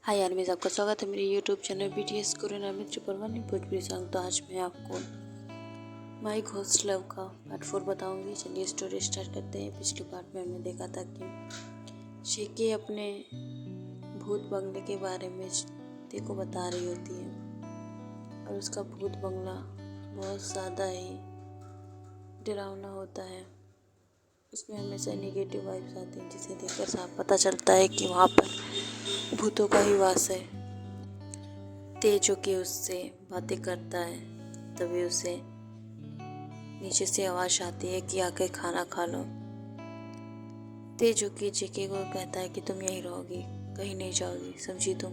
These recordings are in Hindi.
हाय यार, मेरा आपका स्वागत है मेरे यूट्यूब चैनल BTS कोरियन मित्र परवानी भोजपुरी सॉन्ग। तो आज मैं आपको माई घोस्ट लव का पार्ट 4 बताऊंगी। चलिए स्टोरी स्टार्ट करते हैं। पिछले पार्ट में हमने देखा था कि शेकी अपने भूत बंगले के बारे में ते को बता रही होती है और उसका भूत बंगला बहुत ज़्यादा ही डरावना होता है। उसमें हमेशा नेगेटिव वाइब्स आती हैं, जिसे देखकर साफ पता चलता है कि वहाँ पर भूतों का ही वास है। ते जो कि उससे बातें करता है, तभी उसे नीचे से आवाज़ आती है कि आके खाना खा लो। ते जो कि जेके को कहता है कि तुम यहीं रहोगी, कहीं नहीं जाओगी, समझी तुम।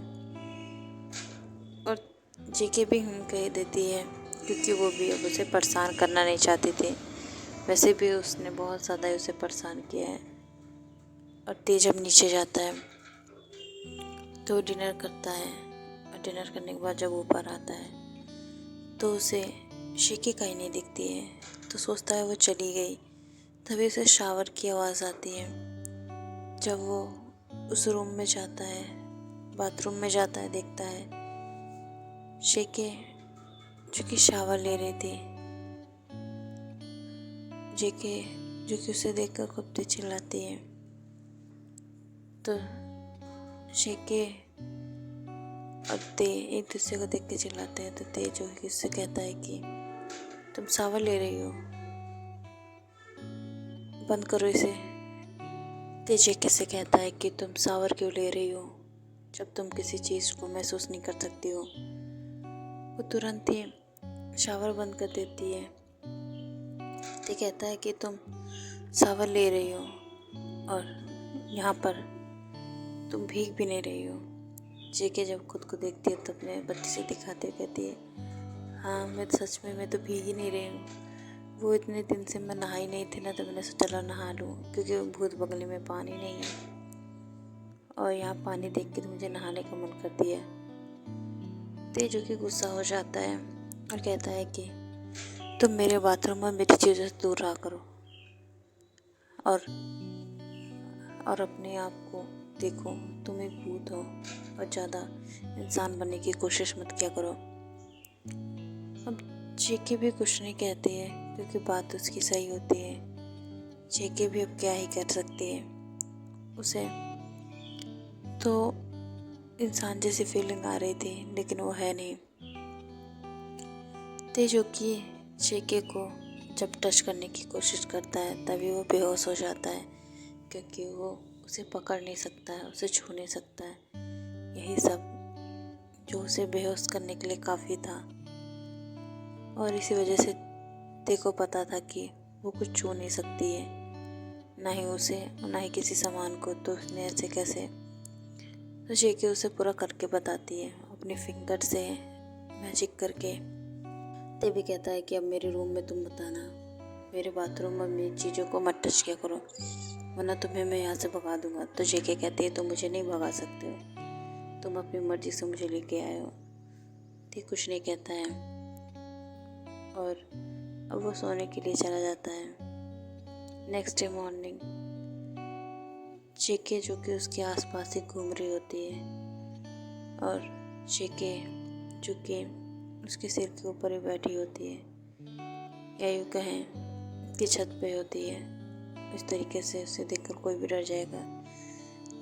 और जेके भी कह देती है, क्योंकि वो भी अब उसे परेशान करना नहीं चाहती थी। वैसे भी उसने बहुत ज़्यादा उसे परेशान किया है। और ते जब नीचे जाता है तो डिनर करता है, और डिनर करने के बाद जब ऊपर आता है तो उसे शेकी कहीं नहीं दिखती है। तो सोचता है वो चली गई। तभी उसे शावर की आवाज़ आती है। जब वो उस रूम में जाता है, बाथरूम में जाता है, देखता है शेकी जो कि शावर ले रही थी। जेके जो कि उसे देखकर कुत्ते चिल्लाती है। तो शेके और ते एक दूसरे को देख के चिल्लाते हैं। तो ते जो कि उससे कहता है कि तुम शावर ले रही हो, बंद करो इसे। ते जेके से कहता है कि तुम शावर क्यों ले रही हो जब तुम किसी चीज़ को महसूस नहीं कर सकती हो। वो तुरंत ही शावर बंद कर देती है। ते कहता है कि तुम शावर ले रही हो और यहाँ पर तुम भीग भी नहीं रही हो। जेके जब खुद को देखती है तो अपने बच्चे से दिखाते हुए कहती है, हाँ मैं सच में मैं तो भीग ही नहीं रही हूँ। वो इतने दिन से मैं नहाई नहीं थी ना, तो मैंने सोचा चलो नहा लूँ, क्योंकि भूत बंगले में पानी नहीं है और यहाँ पानी देख के तो मुझे नहाने का मन कर दिया। ते जो कि गुस्सा हो जाता है और कहता है कि तुम मेरे बाथरूम में मेरी चीज़ों से दूर रहा करो और अपने आप को देखो, तुम एक भूत हो और ज़्यादा इंसान बनने की कोशिश मत किया करो। अब जेके भी कुछ नहीं कहती है, क्योंकि बात उसकी सही होती है। जेके भी अब क्या ही कर सकती है। उसे तो इंसान जैसी फीलिंग आ रही थी, लेकिन वो है नहीं। ते जो कि जेके को जब टच करने की कोशिश करता है तभी वो बेहोश हो जाता है, क्योंकि वो उसे पकड़ नहीं सकता है, उसे छू नहीं सकता है। यही सब जो उसे बेहोश करने के लिए काफ़ी था। और इसी वजह से ते को पता था कि वो कुछ छू नहीं सकती है, ना ही उसे और ना ही किसी सामान को। तो उसने ऐसे कैसे। तो जेके उसे पूरा करके बताती है अपने फिंगर से मैजिक करके। ते भी कहता है कि अब मेरे रूम में तुम मत आना, मेरे बाथरूम में मेरी चीज़ों को मत टच किया करो, वरना तुम्हें मैं यहाँ से भगा दूंगा। तो जेके कहती है तुम मुझे नहीं भगा सकते हो, तुम अपनी मर्जी से मुझे लेके आए हो। ते कुछ नहीं कहता है और अब वो सोने के लिए चला जाता है। नेक्स्ट डे मॉर्निंग जेके जो कि उसके आसपास ही घूम रही होती है और जेके जो कि उसके सिर के ऊपर ही बैठी होती है, या यूँ कहें कि छत पे होती है। इस तरीके से उसे देखकर कोई भी डर जाएगा।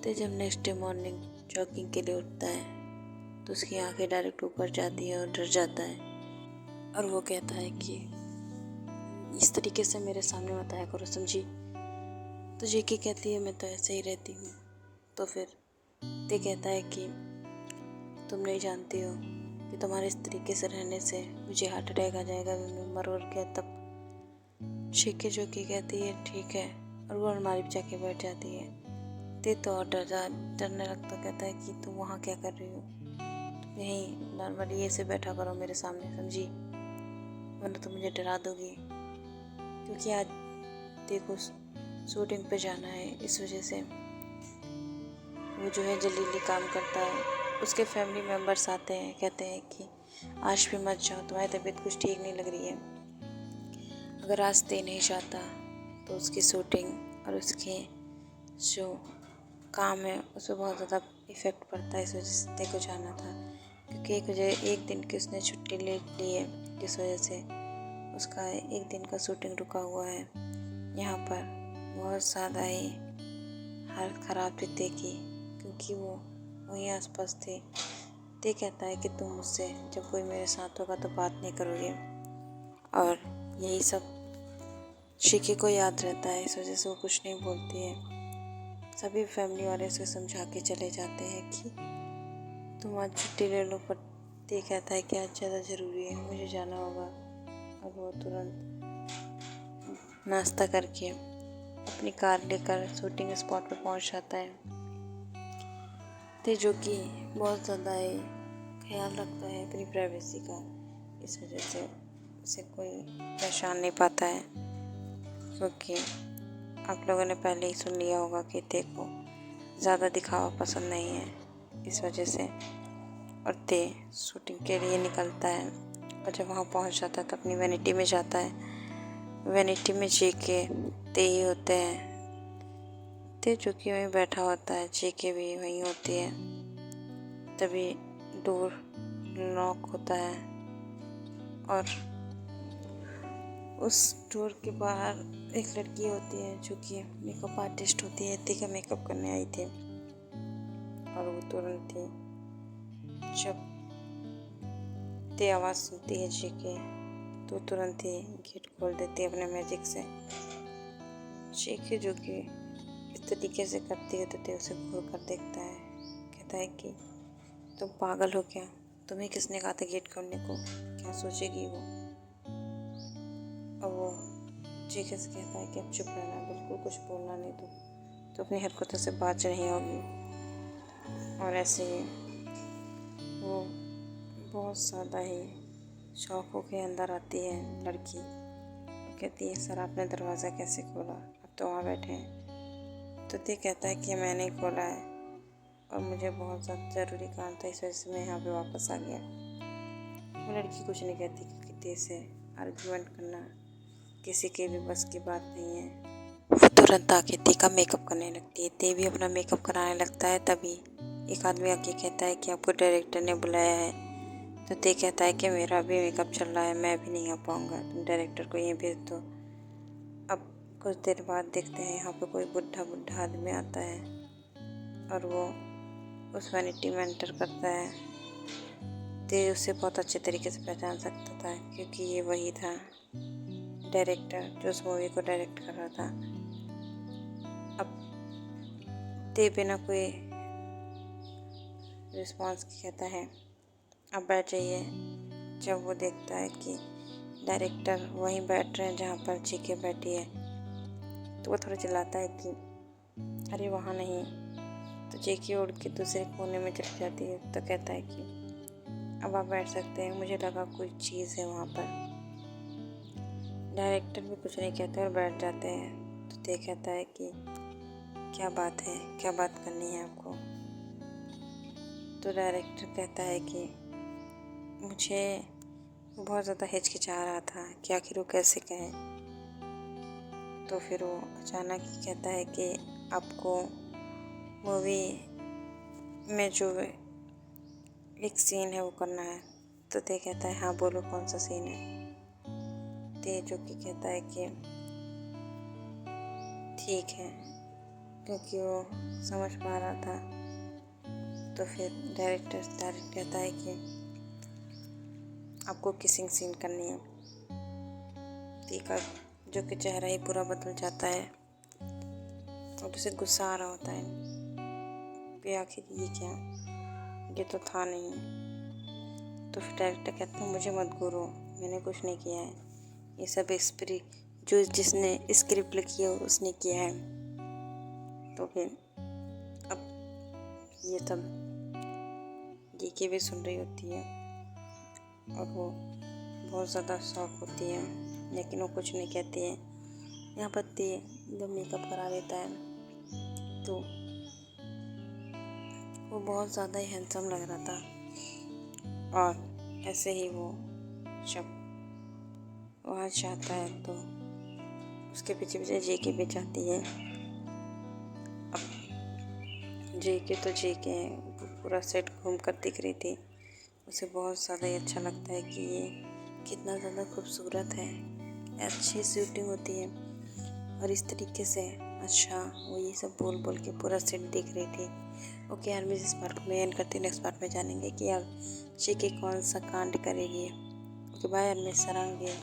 तो जब नेक्स्ट डे मॉर्निंग जॉगिंग के लिए उठता है तो उसकी आंखें डायरेक्ट ऊपर जाती है और डर जाता है। और वो कहता है कि इस तरीके से मेरे सामने मत आया करो, समझी। तो जेके कहती है मैं तो ऐसे ही रहती हूँ। तो फिर ते कहता है कि तुम नहीं जानती हो कि तुम्हारे इस तरीके से रहने से मुझे हार्ट अटैक आ जाएगा, मैं मर और क्या तब। शेके जो कि कहती है ठीक है, और वो अलमारी पे जाके बैठ जाती है। ते तो और डरने लगता, कहता है कि तुम वहाँ क्या कर रही हो, तुम यहीं नॉर्मली ऐसे बैठा करो मेरे सामने, समझी, वरना तो मुझे डरा दोगी। क्योंकि आज देखो शूटिंग पे जाना है, इस वजह से वो जो है जल्दी काम करता है। उसके फैमिली मेम्बर्स आते हैं, कहते हैं कि आज भी मत जाओ, तुम्हारी तबीयत कुछ ठीक नहीं लग रही है। अगर आज दे नहीं जाता तो उसकी शूटिंग और उसके जो काम है उसमें बहुत ज़्यादा इफ़ेक्ट पड़ता है, इस वजह से ते को जाना था। क्योंकि एक दिन की उसने छुट्टी ले ली है, जिस वजह से उसका एक दिन का शूटिंग रुका हुआ है। यहाँ पर बहुत ज़्यादा ही हालत ख़राब थी ते की, क्योंकि वो वहीं आसपास थे। ते कहता है कि तुम मुझसे जब कोई मेरे साथ होगा तो बात नहीं करोगे, और यही सब शिकी को याद रहता है, इस वजह से वो कुछ नहीं बोलती है। सभी फैमिली वाले उसे समझा के चले जाते हैं कि तुम आज छुट्टी ले लो, पर ते कहता है कि आज ज़्यादा ज़रूरी है, मुझे जाना होगा। और वो तुरंत नाश्ता करके अपनी कार लेकर शूटिंग स्पॉट पर पहुंच जाता है। ते जो कि बहुत ज़्यादा ही ख्याल रखता है अपनी प्राइवेसी का, इस वजह से उसे कोई पहचान नहीं पाता है। क्योंकि आप लोगों ने पहले ही सुन लिया होगा कि ते को ज़्यादा दिखावा पसंद नहीं है, इस वजह से। और ते शूटिंग के लिए निकलता है, और जब वहाँ पहुँच जाता है तो अपनी वैनिटी में जाता है। वैनिटी में जेके ते ही होते हैं। ते जो कि वहीं बैठा होता है, जेके भी वहीं होती है। तभी डोर लॉक होता है, और उस डोर के बाहर एक लड़की होती है जो कि मेकअप आर्टिस्ट होती है। ते का मेकअप करने आई थी, और वो तुरंत ही जब ते आवाज़ सुनती है जेके, तो तुरंत ही गेट खोल देती है अपने मैजिक से। जेके जो कि इस तरीके से करती है तो ते उसे घूर कर देखता है, कहता है कि तुम पागल हो क्या, तुम्हें किसने कहा था गेट खोलने को, क्या सोचेगी वो। और वो जेके से कहता है कि अब चुप रहना, बिल्कुल कुछ बोलना नहीं, तो अपनी हरकतों से बाज नहीं होगी। और ऐसे ही वो बहुत ज़्यादा ही शौक के अंदर आती है लड़की, कहती है सर आपने दरवाज़ा कैसे खोला, अब तो वहाँ बैठे हैं। तो ते कहता है कि मैंने ही खोला है, और मुझे बहुत ज़्यादा ज़रूरी काम था, इस वजह से मैं यहाँ पे वापस आ गया। वो लड़की कुछ नहीं कहती, क्योंकि ते से आर्गुमेंट करना किसी के भी बस की बात नहीं है। वो तुरंत आके ते का मेकअप करने लगती है। ते भी अपना मेकअप कराने लगता है। तभी एक आदमी आके कहता है कि आपको डायरेक्टर ने बुलाया है। तो ते कहता है कि मेरा भी मेकअप चल रहा है, मैं भी नहीं आ पाऊँगा, तुम डायरेक्टर को यहीं भेज दो। अब कुछ देर बाद देखते हैं यहाँ पे कोई बुढ़ा आदमी आता है, और वो उस वैनिटी में एंटर करता है। ते उसे बहुत अच्छे तरीके से पहचान सकता था, क्योंकि ये वही था डायरेक्टर जो उस मूवी को डायरेक्ट कर रहा था। अब ते बिना कोई रिस्पॉन्स कहता है अब बैठ जाइए। जब वो देखता है कि डायरेक्टर वहीं बैठ रहे हैं जहाँ पर जेके बैठी है, तो वो थोड़ा चिल्लाता है कि अरे वहाँ नहीं। तो जेके उड़ के दूसरे कोने में चली जाती है। तो कहता है कि अब आप बैठ सकते हैं, मुझे लगा कोई चीज़ है वहाँ पर। डायरेक्टर भी कुछ नहीं कहते और बैठ जाते हैं। तो ते कहता है कि क्या बात है, क्या बात करनी है आपको। तो डायरेक्टर कहता है कि मुझे बहुत ज़्यादा हिचकिचा रहा था कि आखिर वो कैसे कहे। तो फिर वो अचानक ही कहता है कि आपको मूवी में जो एक सीन है वो करना है। तो ते कहता है हाँ बोलो कौन सा सीन है। ते जो कि कहता है कि ठीक है, क्योंकि वो समझ पा रहा था। तो फिर डायरेक्टर कहता है कि आपको किसिंग सीन करनी है। ते का जो कि चेहरा ही पूरा बदल जाता है, और उसे गुस्सा आ रहा होता है कि आखिर ये क्या, ये तो था नहीं। तो फिर डायरेक्टर कहता है मुझे मत घूरो, मैंने कुछ नहीं किया है, ये सब जिसने स्क्रिप्ट लिखी है उसने किया है। तो फिर अब ये सब जेके भी सुन रही होती है, और वो बहुत ज़्यादा शॉक होती है, लेकिन वो कुछ नहीं कहती है। यहाँ पर ते जब मेकअप करा देता है तो वो बहुत ज़्यादा ही हैंडसम लग रहा था। और ऐसे ही वो जब वहाँ जाता है तो उसके पीछे पीछे जेके भी जाती है। अब जेके तो जेके पूरा सेट घूम कर दिख रही थी। उसे बहुत ज़्यादा ही अच्छा लगता है कि ये कितना ज़्यादा खूबसूरत है, अच्छी शूटिंग होती है और इस तरीके से। अच्छा, वो ये सब बोल बोल के पूरा सेट देख रही थी। ओके यार, मैं इस पार्ट में एंड करती हूँ। नेक्स्ट पार्ट में जानेंगे कि यार जेके कौन सा कांड करेगी। ओके बाय यार, मैं सरांगे।